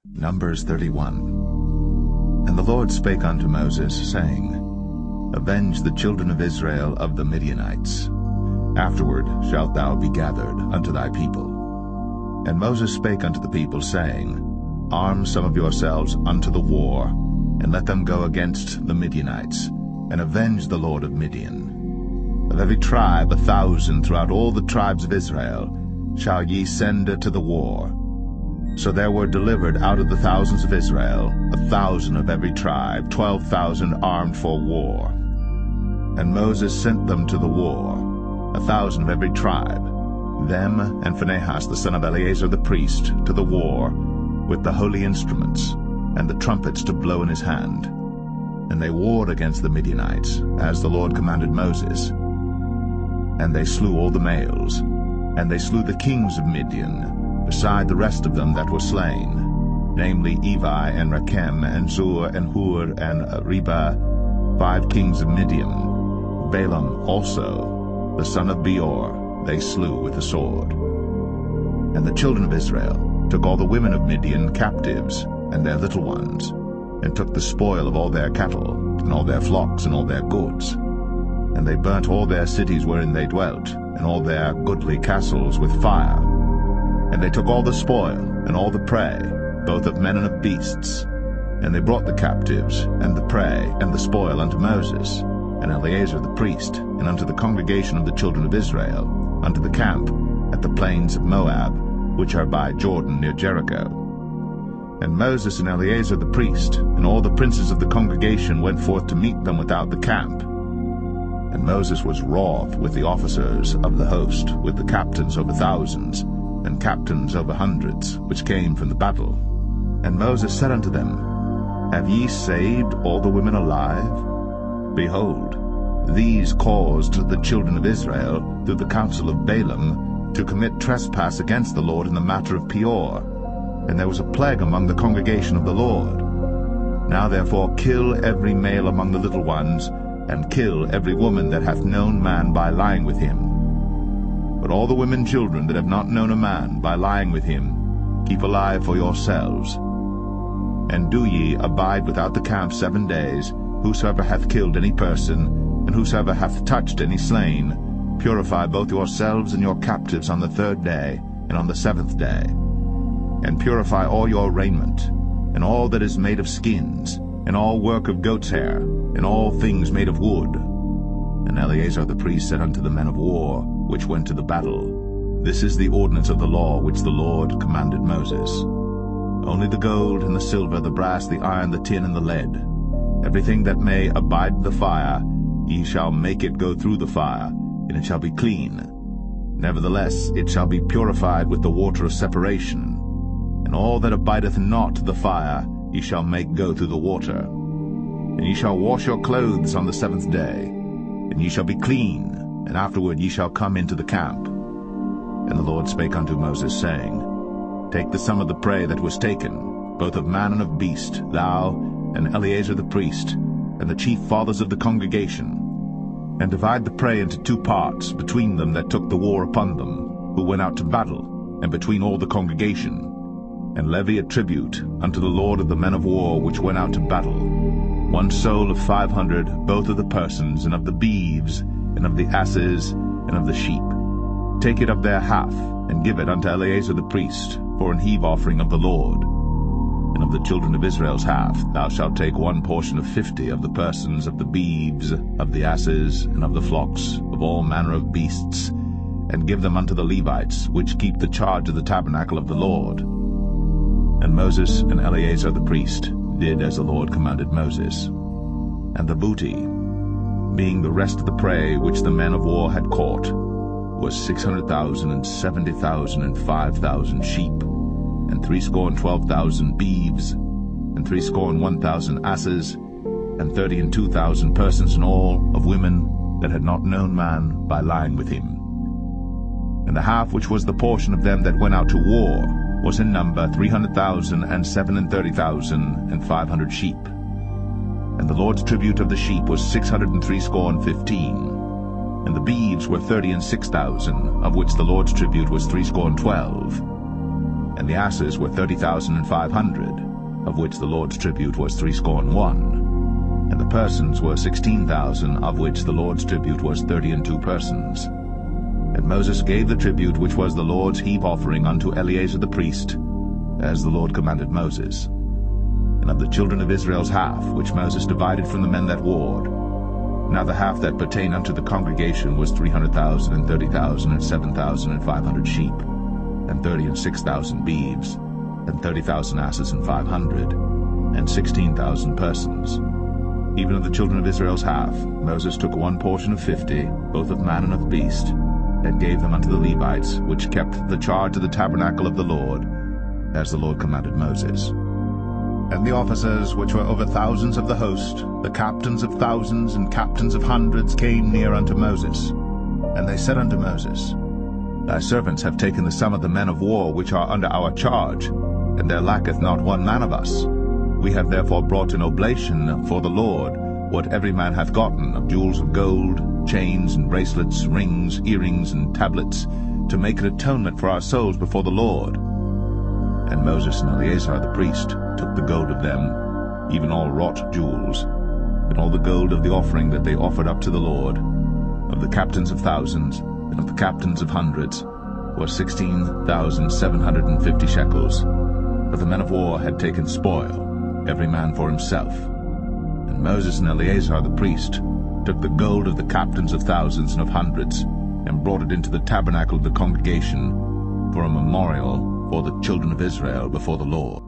Numbers 31. And the Lord spake unto Moses, saying, Avenge the children of Israel of the Midianites. Afterward shalt thou be gathered unto thy people. And Moses spake unto the people, saying, Arm some of yourselves unto the war, and let them go against the Midianites, and avenge the Lord of Midian. Of every tribe 1,000 throughout all the tribes of Israel shall ye send to the war. So there were delivered out of the thousands of Israel 1,000 of every tribe, 12,000 armed for war. And Moses sent them to the war, 1,000 of every tribe, them and Phinehas the son of Eleazar the priest, to the war, with the holy instruments, and the trumpets to blow in his hand. And they warred against the Midianites, as the Lord commanded Moses. And they slew all the males, and they slew the kings of Midian, beside the rest of them that were slain, namely Evi, and Rechem, and Zur, and Hur, and Reba, 5 kings of Midian. Balaam also, the son of Beor, they slew with the sword. And the children of Israel took all the women of Midian captives, and their little ones, and took the spoil of all their cattle, and all their flocks, and all their goods. And they burnt all their cities wherein they dwelt, and all their goodly castles with fire. And they took all the spoil, and all the prey, both of men and of beasts. And they brought the captives, and the prey, and the spoil unto Moses, and Eleazar the priest, and unto the congregation of the children of Israel, unto the camp at the plains of Moab, which are by Jordan near Jericho. And Moses and Eleazar the priest, and all the princes of the congregation went forth to meet them without the camp. And Moses was wroth with the officers of the host, with the captains over thousands, and captains over hundreds, which came from the battle. And Moses said unto them, Have ye saved all the women alive? Behold, these caused the children of Israel, through the counsel of Balaam, to commit trespass against the Lord in the matter of Peor. And there was a plague among the congregation of the Lord. Now therefore kill every male among the little ones, and kill every woman that hath known man by lying with him. But all the women children that have not known a man by lying with him, keep alive for yourselves. And do ye abide without the camp 7 days, whosoever hath killed any person, and whosoever hath touched any slain, purify both yourselves and your captives on the 3rd day, and on the 7th day. And purify all your raiment, and all that is made of skins, and all work of goat's hair, and all things made of wood. And Eleazar the priest said unto the men of war, which went to the battle, This is the ordinance of the law which the Lord commanded Moses. Only the gold and the silver, the brass, the iron, the tin, and the lead, everything that may abide the fire, ye shall make it go through the fire, and it shall be clean. Nevertheless it shall be purified with the water of separation. And all that abideth not the fire ye shall make go through the water. And ye shall wash your clothes on the 7th day, and ye shall be clean, and afterward ye shall come into the camp. And the Lord spake unto Moses, saying, Take the sum of the prey that was taken, both of man and of beast, thou, and Eleazar the priest, and the chief fathers of the congregation, and divide the prey into 2 parts, between them that took the war upon them, who went out to battle, and between all the congregation. And levy a tribute unto the Lord of the men of war which went out to battle, 1 soul of 500, both of the persons, and of the beeves, and of the asses, and of the sheep. Take it of their half, and give it unto Eleazar the priest, for an heave offering of the Lord. And of the children of Israel's half thou shalt take 1 portion of 50 of the persons, of the beeves, of the asses, and of the flocks, of all manner of beasts, and give them unto the Levites, which keep the charge of the tabernacle of the Lord. And Moses and Eleazar the priest did as the Lord commanded Moses. And the booty, being the rest of the prey which the men of war had caught, was 600,000, and 70,000, and 5,000 sheep, and 62,000 beeves, and 61,000 asses, and 32,000 persons in all of women that had not known man by lying with him. And the half which was the portion of them that went out to war was in number 300,000, and 37,000, and 500 sheep. And the Lord's tribute of the sheep was 615. And the beeves were 36,000, of which the Lord's tribute was 312. And the asses were 30,500, of which the Lord's tribute was 61. And the persons were 16,000, of which the Lord's tribute was 32 persons. And Moses gave the tribute which was the Lord's heap offering unto Eleazar the priest, as the Lord commanded Moses. And of the children of Israel's half, which Moses divided from the men that warred, now the half that pertained unto the congregation was 300,000, and 30,000, and 7,500 sheep, and 30 and 6,000 beeves, and 30,000 asses, and 500, and 16,000 persons. Even of the children of Israel's half, Moses took one portion of 50, both of man and of beast, and gave them unto the Levites, which kept the charge of the tabernacle of the Lord, as the Lord commanded Moses. And the officers which were over thousands of the host, the captains of thousands and captains of hundreds, came near unto Moses. And they said unto Moses, Thy servants have taken the sum of the men of war which are under our charge, and there lacketh not one man of us. We have therefore brought an oblation for the Lord, what every man hath gotten of jewels of gold, chains and bracelets, rings, earrings, and tablets, to make an atonement for our souls before the Lord. And Moses and Eleazar the priest took the gold of them, even all wrought jewels, and all the gold of the offering that they offered up to the Lord, of the captains of thousands, and of the captains of hundreds, was 16,750 shekels. For the men of war had taken spoil, every man for himself. And Moses and Eleazar the priest took the gold of the captains of thousands and of hundreds, and brought it into the tabernacle of the congregation, for a memorial for the children of Israel before the Lord.